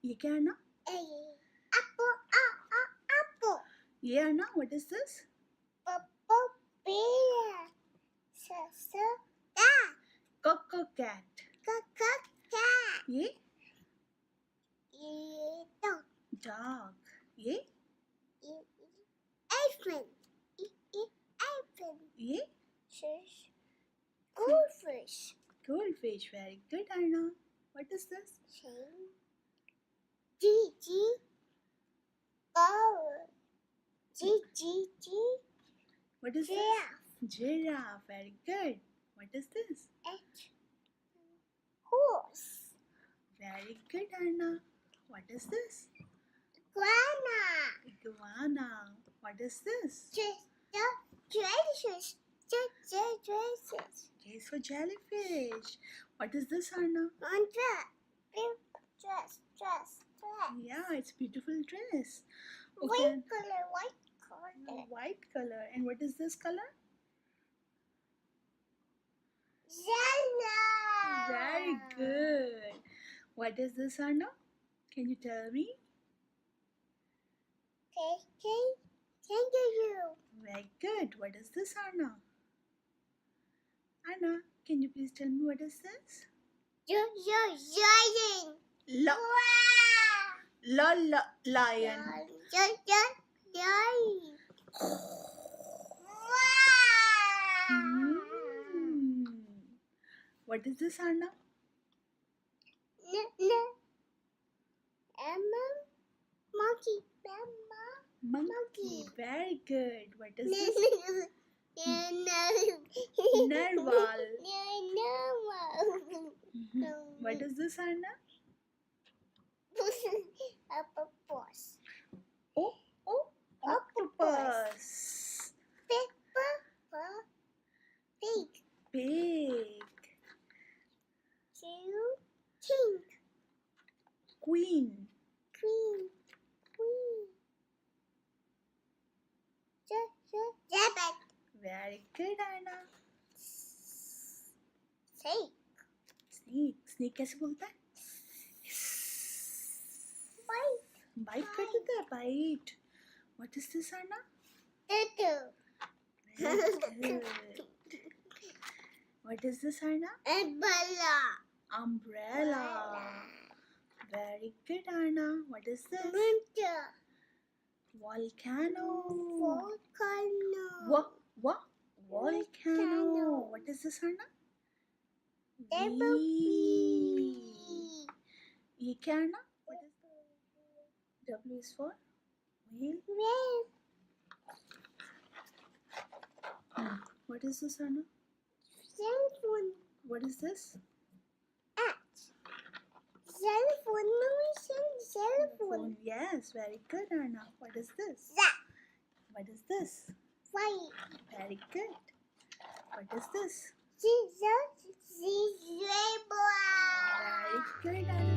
ये क्या है ना? Apple. Apple. ये है ना? What is this? Purple bear. Cat. Cat. Cat. ये Dog. dog. ये Elephant. Elephant. ये Goldfish. goldfish. Very good, Arna. What is this? G. Bird. G. What is Giraffe. this? Giraffe. Very good. What is this? H. Horse. Very good, Arna. What is this? Iguana. Iguana. What is this? Jellyfish. J is for jellyfish. What is this, Arna? Dress. Yeah, it's a beautiful dress. White color. White color. And what is this color? Yellow. Very good. What is this, Arna? Can you tell me? Kangaroo. Very good. What is this, Arna? Arna, can you please tell me what is this? Lion. Lion. What is this, Arna? Monkey. Very good. What is this? Narwhal. What is this, Arna? Octopus. Octopus. Pig. King. Queen. Rabbit. Very good, Arna. Snake. Snake कैसे बोलता है? Bite कर देता है. Bite. What is this, Arna? Turtle. Very good. What is this, Arna? Umbrella. Very good, Arna. What is this? Volcano. Volcano. What is this, Arna? Bee. ये क्या, Arna? What is this? W is for whale. What is this, Arna? What is this? Xylophone. Yes, very good, Arna. What is this? What is this? White. Very good. What is this? Zebra. Very good, Arna.